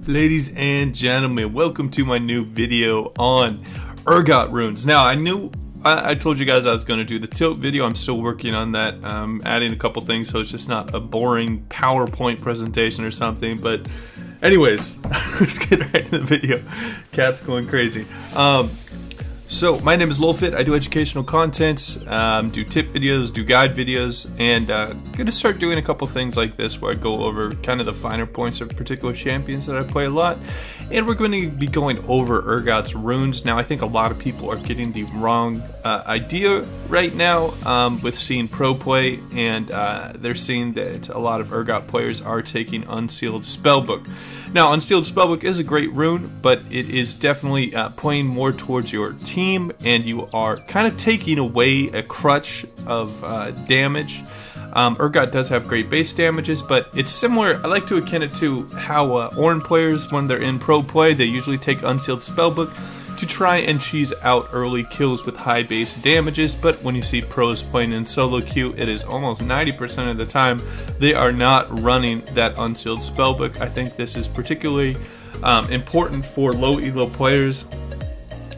Ladies and gentlemen, welcome to my new video on Urgot runes. Now, I told you guys I was going to do the tilt video. I'm still working on that, adding a couple things so it's just not a boring PowerPoint presentation or something. But anyways, let's get right into the video. Cat's going crazy. So my name is Lolfit. I do educational content, do tip videos, do guide videos, and gonna start doing a couple things like this where I go over kind of the finer points of particular champions that I play a lot. And we're going to be going over Urgot's runes. Now, I think a lot of people are getting the wrong idea right now with seeing pro play, and they're seeing that a lot of Urgot players are taking Unsealed Spellbook. Now, Unsealed Spellbook is a great rune, but it is definitely playing more towards your team, and you are kind of taking away a crutch of damage. Urgot does have great base damages, but it's similar. I like to akin it to how Ornn players, when they're in pro play, they usually take Unsealed Spellbook to try and cheese out early kills with high base damages. But when you see pros playing in solo queue, it is almost 90% of the time they are not running that Unsealed Spellbook. I think this is particularly important for low elo players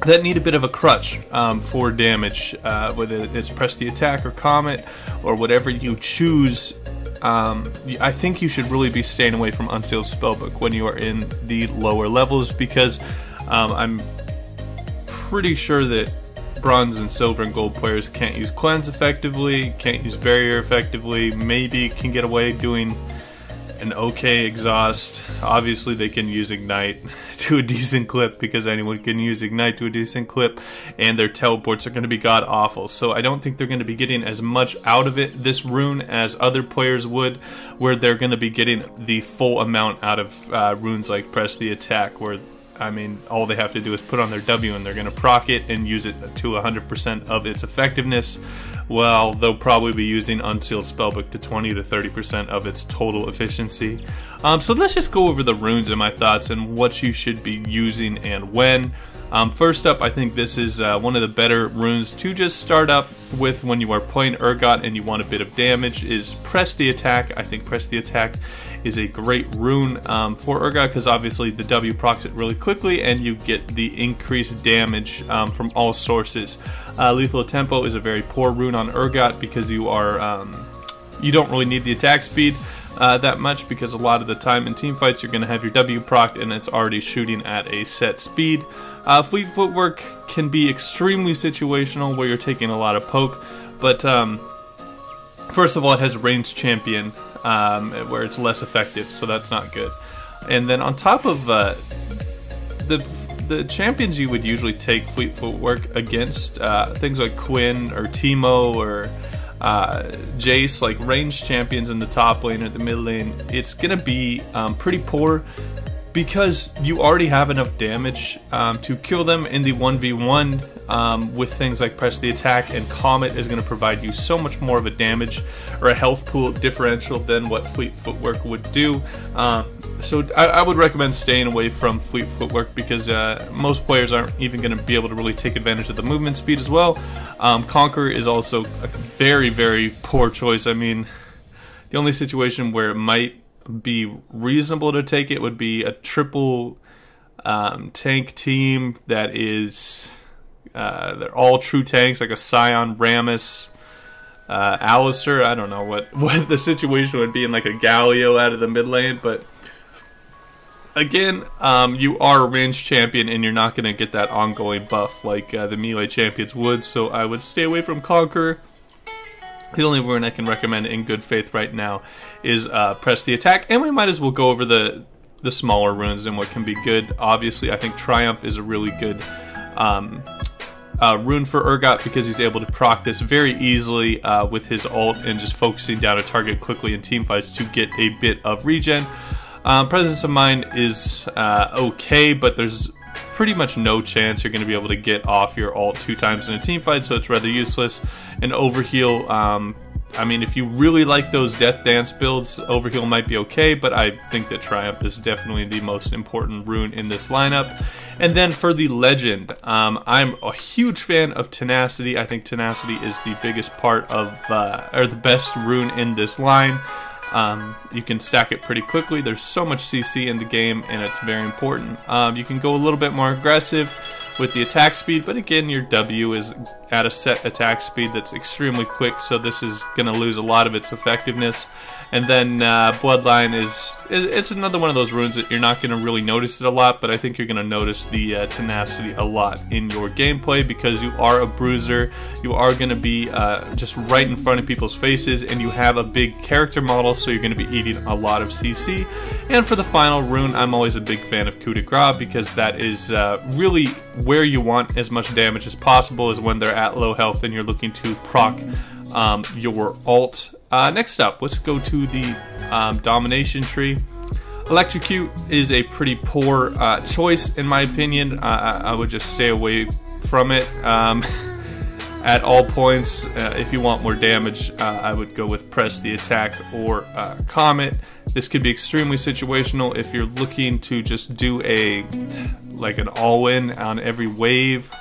that need a bit of a crutch for damage, whether it's press the attack or comet or whatever you choose. I think you should really be staying away from Unsealed Spellbook when you are in the lower levels, because I'm pretty sure that bronze and silver and gold players can't use cleanse effectively, can't use barrier effectively, maybe can get away doing an okay exhaust. Obviously they can use ignite to a decent clip, because anyone can use ignite to a decent clip, and their teleports are going to be god awful. So I don't think they're going to be getting as much out of it, this rune, as other players would, where they're going to be getting the full amount out of runes like press the attack, where I mean, all they have to do is put on their W and they're going to proc it and use it to 100% of its effectiveness. Well, they'll probably be using Unsealed Spellbook to 20 to 30% of its total efficiency. So let's just go over the runes and my thoughts and what you should be using and when. First up, I think this is one of the better runes to just start up with when you are playing Urgot and you want a bit of damage, is Press the Attack. I think Press the Attack is a great rune for Urgot, because obviously the W procs it really quickly and you get the increased damage from all sources. Lethal Tempo is a very poor rune on Urgot, because you don't really need the attack speed that much, because a lot of the time in team fights you're going to have your W procced and it's already shooting at a set speed. Fleet Footwork can be extremely situational where you're taking a lot of poke, but first of all, it has a ranged champion where it's less effective, so that's not good. And then on top of the champions you would usually take Fleet Footwork against, things like Quinn or Teemo or Jace, like ranged champions in the top lane or the mid lane, it's gonna be pretty poor, because you already have enough damage to kill them in the 1v1 with things like Press the Attack, and Comet is going to provide you so much more of a damage or a health pool differential than what Fleet Footwork would do. So I would recommend staying away from Fleet Footwork, because most players aren't even going to be able to really take advantage of the movement speed as well. Conquer is also a very, very poor choice. I mean, the only situation where it might be reasonable to take it would be a triple tank team that is they're all true tanks, like a Scion, Rammus, Alistair. I don't know what the situation would be in like a Galio out of the mid lane, but again, you are a ranged champion and you're not going to get that ongoing buff like the melee champions would, so I would stay away from Conquer. The only rune I can recommend in good faith right now is Press the Attack, and we might as well go over the smaller runes and what can be good. Obviously, I think Triumph is a really good rune for Urgot, because he's able to proc this very easily with his ult and just focusing down a target quickly in team fights to get a bit of regen. Presence of Mind is okay, but there's pretty much no chance you're going to be able to get off your ult 2 times in a team fight, so it's rather useless. And Overheal, I mean, if you really like those Death Dance builds, Overheal might be okay, but I think that Triumph is definitely the most important rune in this lineup. And then for the Legend, I'm a huge fan of Tenacity. I think Tenacity is the biggest part of, or the best rune in this line. You can stack it pretty quickly. There's so much CC in the game, and it's very important. You can go a little bit more aggressive with the attack speed, but again, your W is at a set attack speed that's extremely quick, so this is going to lose a lot of its effectiveness. And then Bloodline it's another one of those runes that you're not going to really notice it a lot, but I think you're going to notice the tenacity a lot in your gameplay, because you are a bruiser, you are going to be just right in front of people's faces, and you have a big character model, so you're going to be eating a lot of CC. And for the final rune, I'm always a big fan of Coup de Grace, because that is really where you want as much damage as possible, is when they're at low health and you're looking to proc your ult. Next up, let's go to the Domination Tree. Electrocute is a pretty poor choice in my opinion. I would just stay away from it at all points. If you want more damage, I would go with Press the Attack or Comet. This could be extremely situational if you're looking to just do like an all-in on every wave.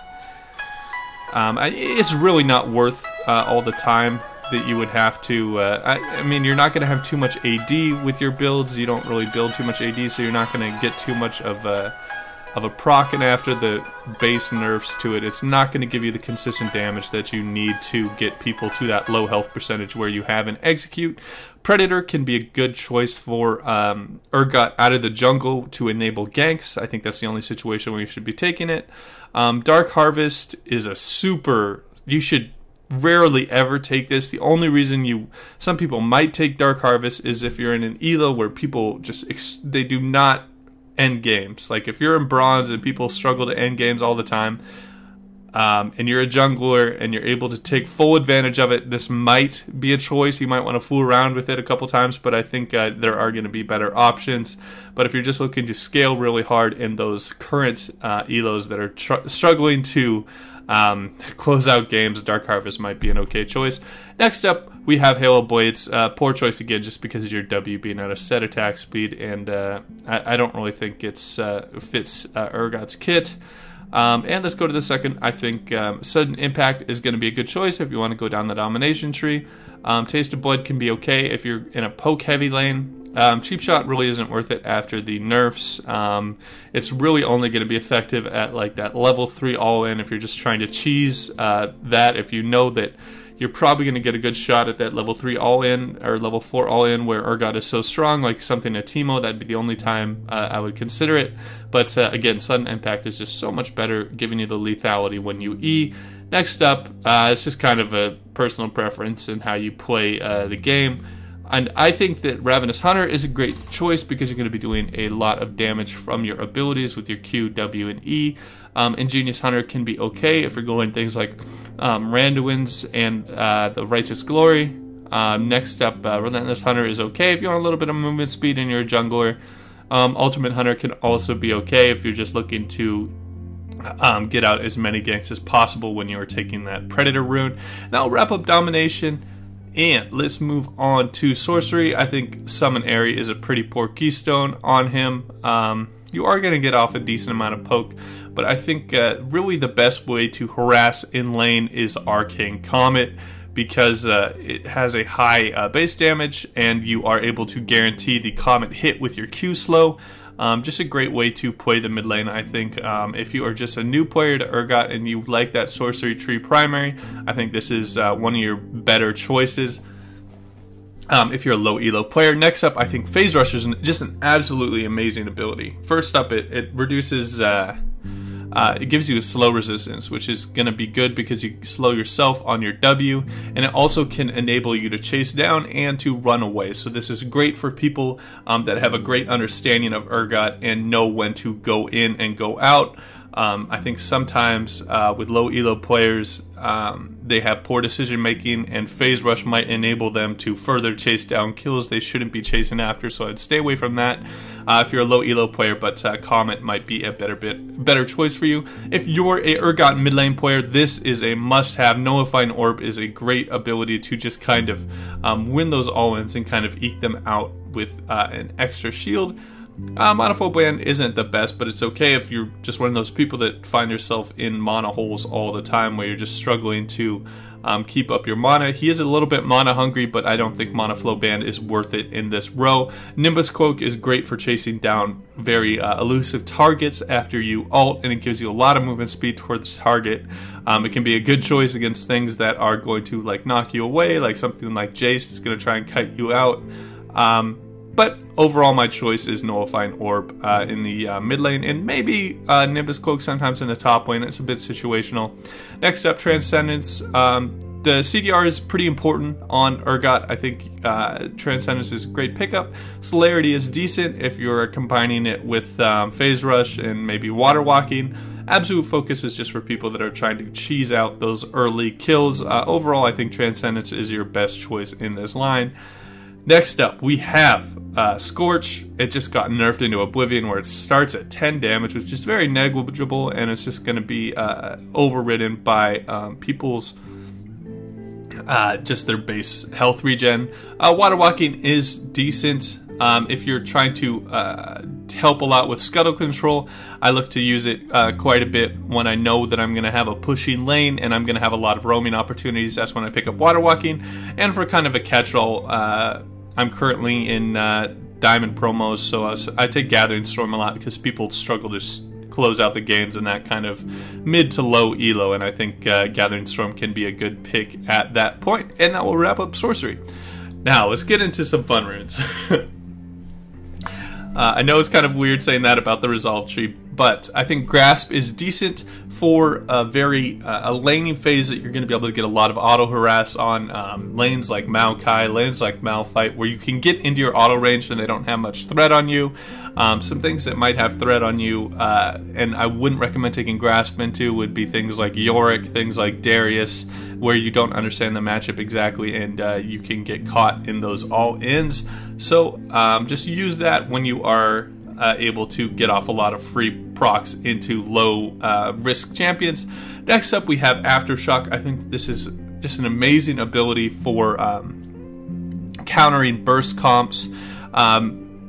It's really not worth all the time that you would have to. I mean, you're not going to have too much AD with your builds. You don't really build too much AD, so you're not going to get too much of a proc, and after the base nerfs to it, it's not going to give you the consistent damage that you need to get people to that low health percentage where you have an execute. Predator can be a good choice for Urgot out of the jungle to enable ganks. I think that's the only situation where you should be taking it. Dark Harvest is a super, you should rarely ever take this. The only reason some people might take Dark Harvest is if you're in an elo where people just, they do not end games. Like if you're in bronze and people struggle to end games all the time, and you're a jungler and you're able to take full advantage of it, this might be a choice. You might want to fool around with it a couple times, but I think there are going to be better options. But if you're just looking to scale really hard in those current elos that are struggling to close out games, Dark Harvest might be an okay choice. Next up, we have Halo Blades. Poor choice again, just because of your W being at a set attack speed, and I don't really think it fits Urgot's kit. And let's go to the second. I think Sudden Impact is going to be a good choice if you want to go down the Domination Tree. Taste of Blood can be okay if you're in a poke heavy lane. Cheap Shot really isn't worth it after the nerfs. It's really only going to be effective at like that level 3 all-in if you're just trying to cheese that. If you know that you're probably going to get a good shot at that level 3 all-in or level 4 all-in where Urgot is so strong, like something at Teemo, that'd be the only time I would consider it. But again, Sudden Impact is just so much better, giving you the lethality when you E. Next up, it's just kind of a personal preference in how you play the game. And I think that Ravenous Hunter is a great choice because you're going to be doing a lot of damage from your abilities with your Q, W, and E. Ingenious Hunter can be okay if you're going things like Randuin's and the Righteous Glory. Next up, Relentless Hunter is okay if you want a little bit of movement speed and you're a jungler. Ultimate Hunter can also be okay if you're just looking to get out as many ganks as possible when you are taking that Predator rune. Now I'll wrap up Domination. And let's move on to Sorcery. I think Summon Airy is a pretty poor keystone on him. You are going to get off a decent amount of poke, but I think really the best way to harass in lane is Arcane Comet, because it has a high base damage and you are able to guarantee the Comet hit with your Q slow. Just a great way to play the mid lane, I think. If you are just a new player to Urgot and you like that Sorcerer Tree primary, I think this is one of your better choices. If you're a low elo player. Next up, I think Phase Rush is just an absolutely amazing ability. First up, it reduces, it gives you a slow resistance, which is going to be good because you slow yourself on your W, and it also can enable you to chase down and to run away. So this is great for people that have a great understanding of Urgot and know when to go in and go out. I think sometimes with low elo players, they have poor decision making, and Phase Rush might enable them to further chase down kills they shouldn't be chasing after, so I'd stay away from that if you're a low elo player, but Comet might be a better choice for you. If you're a Urgot mid lane player, this is a must have. Nullifying Orb is a great ability to just kind of win those all-ins and kind of eke them out with an extra shield. Mono full band isn't the best, but it's okay if you're just one of those people that find yourself in mana holes all the time where you're just struggling to keep up your mana. He is a little bit mana hungry, but I don't think Mono Flow Band is worth it in this row. Nimbus Cloak is great for chasing down very elusive targets after you ult, and it gives you a lot of movement speed towards the target. It can be a good choice against things that are going to like knock you away, like something like Jace is going to try and kite you out. But overall, my choice is Nullifying Orb in the mid lane, and maybe Nimbus Cloak sometimes in the top lane. It's a bit situational. Next up, Transcendence. The CDR is pretty important on Urgot. I think Transcendence is a great pickup. Celerity is decent if you're combining it with Phase Rush and maybe Water Walking. Absolute Focus is just for people that are trying to cheese out those early kills. Overall, I think Transcendence is your best choice in this line. Next up, we have Scorch. It just got nerfed into Oblivion where it starts at 10 damage, which is very negligible, and it's just going to be overridden by people's just their base health regen. Water Walking is decent if you're trying to help a lot with scuttle control. I look to use it quite a bit when I know that I'm going to have a pushing lane and I'm going to have a lot of roaming opportunities. That's when I pick up Water Walking. And for kind of a catch-all, I'm currently in Diamond promos, so I take Gathering Storm a lot because people struggle to close out the games in that kind of mid to low elo, and I think Gathering Storm can be a good pick at that point. And that will wrap up Sorcery. Now, let's get into some fun runes. I know it's kind of weird saying that about the Resolve Tree, but I think Grasp is decent for a very a laning phase that you're going to be able to get a lot of auto harass on lanes like Maokai, lanes like Malphite, where you can get into your auto range and they don't have much threat on you. Some things that might have threat on you, and I wouldn't recommend taking Grasp into, would be things like Yorick, things like Darius, where you don't understand the matchup exactly and you can get caught in those all-ins. So just use that when you are able to get off a lot of free procs into low risk champions. Next up, we have Aftershock. I think this is just an amazing ability for countering burst comps.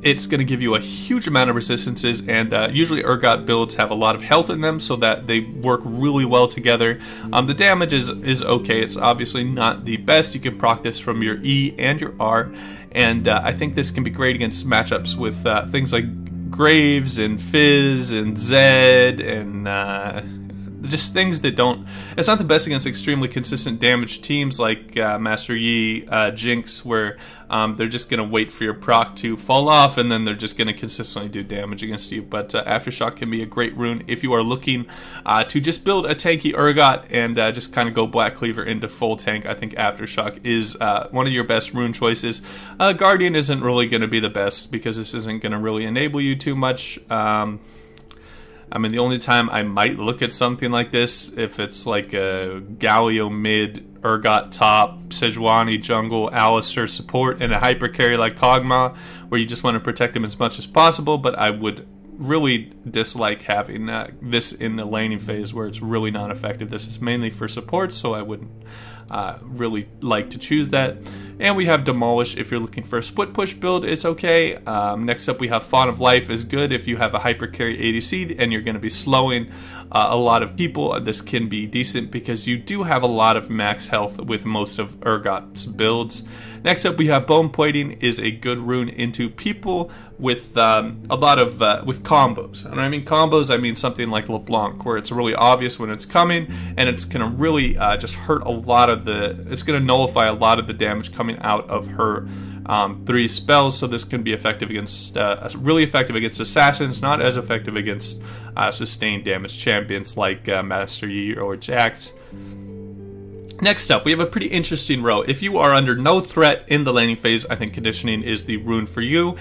It's going to give you a huge amount of resistances, and usually Urgot builds have a lot of health in them so that they work really well together. The damage is okay. It's obviously not the best. You can proc this from your E and your R, and I think this can be great against matchups with things like Graves and Fizz and Zed and just things that don't... It's not the best against extremely consistent damage teams like Master Yi, Jinx, where they're just going to wait for your proc to fall off and then they're just going to consistently do damage against you. But Aftershock can be a great rune if you are looking to just build a tanky Urgot and just kind of go Black Cleaver into full tank. I think Aftershock is one of your best rune choices. Guardian isn't really going to be the best because this isn't going to really enable you too much. I mean, the only time I might look at something like this, if it's like a Galio mid, Urgot top, Sejuani jungle, Alistar support, and a hyper carry like Kog'Maw, where you just want to protect him as much as possible, but I would really dislike having this in the laning phase where it's really not effective. This is mainly for support, so I wouldn't really like to choose that. And we have Demolish if you're looking for a split push build, it's okay. Next up we have Font of Life is good if you have a hyper carry ADC and you're going to be slowing a lot of people. This can be decent because you do have a lot of max health with most of Urgot's builds. Next up we have Bone Plating is a good rune into people with a lot of with combos. And when I mean combos, I mean something like LeBlanc, where it's really obvious when it's coming and it's going to really just hurt a lot of it's going to nullify a lot of the damage coming out of her 3 spells. So this can be effective against really effective against assassins, not as effective against sustained damage champions like Master Yi or Jax. Next up, we have a pretty interesting row. If you are under no threat in the laning phase, I think Conditioning is the rune for you.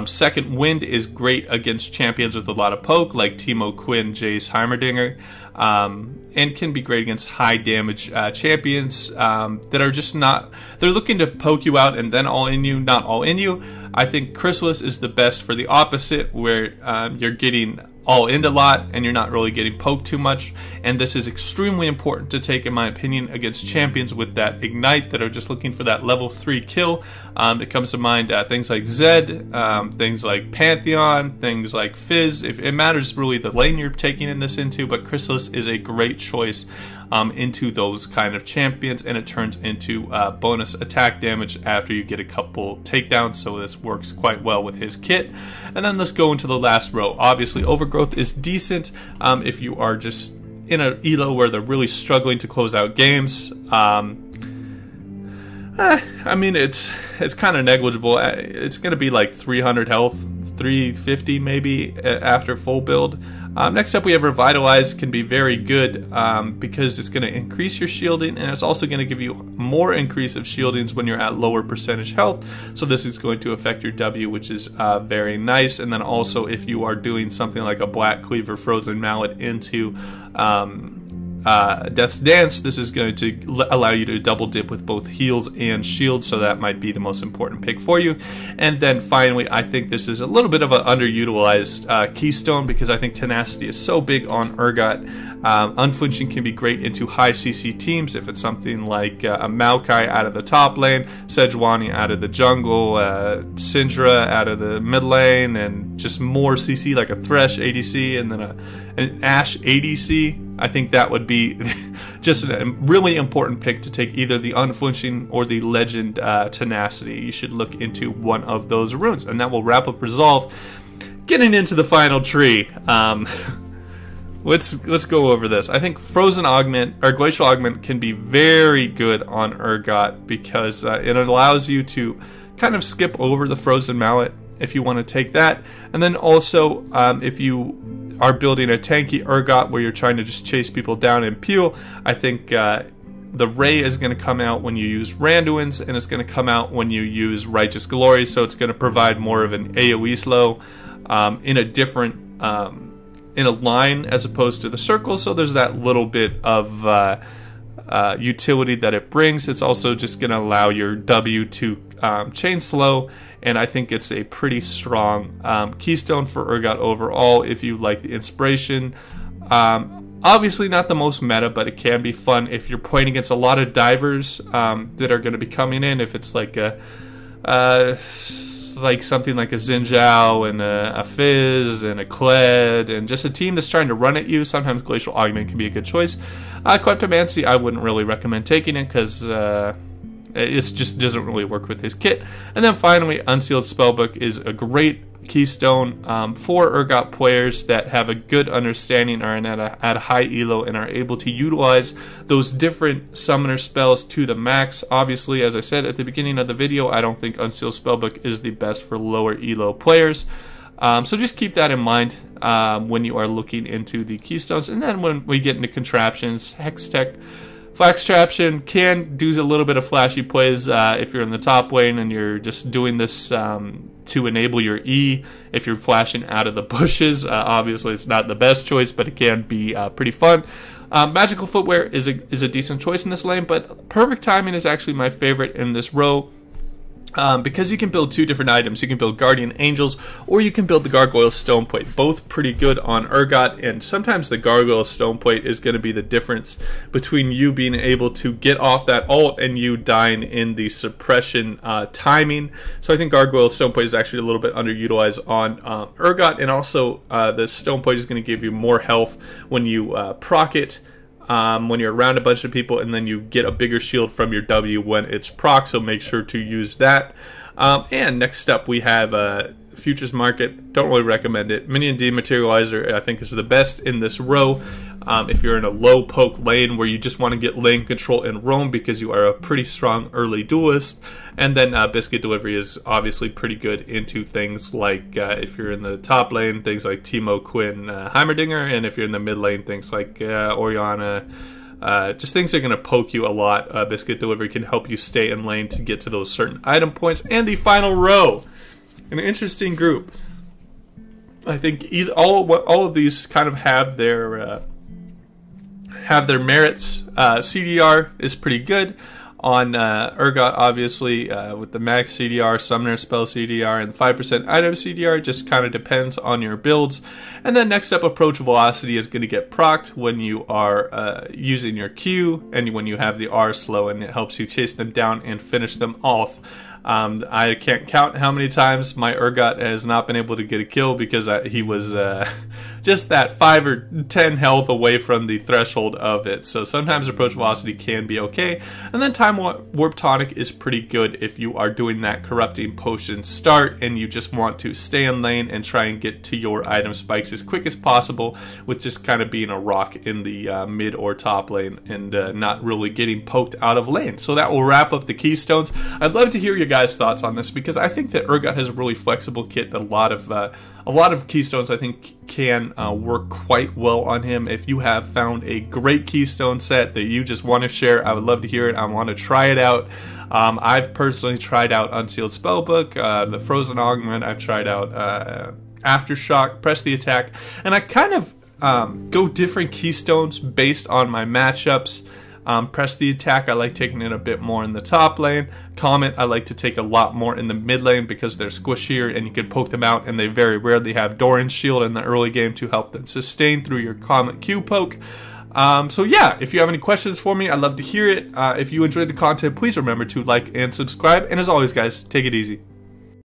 Second Wind is great against champions with a lot of poke, like Teemo, Quinn, Jace, Heimerdinger, and can be great against high damage champions that are just not... They're looking to poke you out and then all in you, not all in you. I think Chrysalis is the best for the opposite, where you're getting all in a lot and you're not really getting poked too much. And this is extremely important to take, in my opinion, against champions with that ignite that are just looking for that level 3 kill. It comes to mind things like Zed, things like Pantheon, things like Fizz. If it matters really the lane you're taking in this into, but Chrysalis is a great choice into those kind of champions, and it turns into bonus attack damage after you get a couple takedowns, so this works quite well with his kit. And then let's go into the last row. Obviously Overgrowth is decent if you are just in an elo where they're really struggling to close out games. I mean, it's kind of negligible. It's going to be like 300 health, 350 maybe after full build. Next up we have Revitalize. Can be very good because it's going to increase your shielding, and it's also going to give you more increase of shieldings when you're at lower percentage health. So this is going to affect your W, which is very nice. And then also if you are doing something like a Black Cleaver Frozen Mallet into Death's Dance, this is going to allow you to double dip with both heals and shields, so that might be the most important pick for you. And then finally, I think this is a little bit of an underutilized keystone, because I think tenacity is so big on Urgot. Unflinching can be great into high CC teams if it's something like a Maokai out of the top lane, Sejuani out of the jungle, Syndra out of the mid lane, and just more CC like a Thresh ADC and then an Ashe ADC. I think that would be just a really important pick to take either the Unflinching or the Legend Tenacity. You should look into one of those runes, and that will wrap up Resolve. Getting into the final tree. Let's go over this. I think Frozen Augment or Glacial Augment can be very good on Urgot because it allows you to kind of skip over the Frozen Mallet if you want to take that. And then also if you are building a tanky Urgot where you're trying to just chase people down and peel, I think the Ray is going to come out when you use Randuin's, and it's going to come out when you use Righteous Glory, so it's going to provide more of an AoE slow in a different in a line as opposed to the circle, so there's that little bit of utility that it brings. It's also just going to allow your W to chain slow, and I think it's a pretty strong keystone for Urgot overall if you like the inspiration. Obviously not the most meta, but it can be fun if you're playing against a lot of divers that are going to be coming in. If it's like a like something like a Xin Zhao and a Fizz and a Kled and just a team that's trying to run at you, sometimes Glacial Augment can be a good choice. Kleptomancy, I wouldn't really recommend taking it because it just doesn't really work with his kit. And then finally, Unsealed Spellbook is a great keystone for Urgot players that have a good understanding, are at a high elo, and are able to utilize those different summoner spells to the max. Obviously, as I said at the beginning of the video, I don't think Unsealed Spellbook is the best for lower elo players. So just keep that in mind when you are looking into the keystones. And then when we get into contraptions, Hextech Flaxtraption can do a little bit of flashy plays if you're in the top lane and you're just doing this to enable your E. If you're flashing out of the bushes, obviously it's not the best choice, but it can be pretty fun. Magical Footwear is a decent choice in this lane, but Perfect Timing is actually my favorite in this row. Because you can build two different items. You can build Guardian Angels, or you can build the Gargoyle Stoneplate. Both pretty good on Urgot, and sometimes the Gargoyle Stoneplate is going to be the difference between you being able to get off that ult and you dying in the suppression timing. So I think Gargoyle Stoneplate is actually a little bit underutilized on Urgot, and also the Stoneplate is going to give you more health when you proc it. When you're around a bunch of people, and then you get a bigger shield from your W when it's proc, so make sure to use that. And next up we have Futures Market. Don't really recommend it. Minion Dematerializer I think is the best in this row if you're in a low poke lane where you just want to get lane control and roam because you are a pretty strong early duelist. And then Biscuit Delivery is obviously pretty good into things like if you're in the top lane, things like Teemo, Quinn, Heimerdinger, and if you're in the mid lane, things like Orianna. Just things that are going to poke you a lot. Biscuit Delivery can help you stay in lane to get to those certain item points. And the final row, an interesting group. I think all of these kind of have their merits. CDR is pretty good. on Urgot, obviously, with the max CDR, summoner spell CDR, and the 5% item CDR. It just kind of depends on your builds. And then next up, approach velocity is going to get procced when you are using your Q and when you have the R slow, and it helps you chase them down and finish them off. I can't count how many times my Urgot has not been able to get a kill because he was just that 5 or 10 health away from the threshold of it. So sometimes approach velocity can be okay. And then time warp tonic is pretty good if you are doing that corrupting potion start and you just want to stay in lane and try and get to your item spikes as quick as possible with just kind of being a rock in the mid or top lane and not really getting poked out of lane. So that will wrap up the keystones. I'd love to hear your guys' thoughts on this because I think that Urgot has a really flexible kit that a lot of keystones I think can work quite well on him. If you have found a great keystone set that you just want to share, I would love to hear it. I want to try it out. I've personally tried out Unsealed Spellbook, the Frozen Augment. I've tried out Aftershock, Press the Attack, and I kind of go different keystones based on my matchups. Press the Attack, I like taking it a bit more in the top lane. Comet, I like to take a lot more in the mid lane because they're squishier and you can poke them out, and they very rarely have Doran's Shield in the early game to help them sustain through your Comet Q poke. So yeah, if you have any questions for me, I'd love to hear it. If you enjoyed the content, please remember to like and subscribe. And as always, guys, take it easy.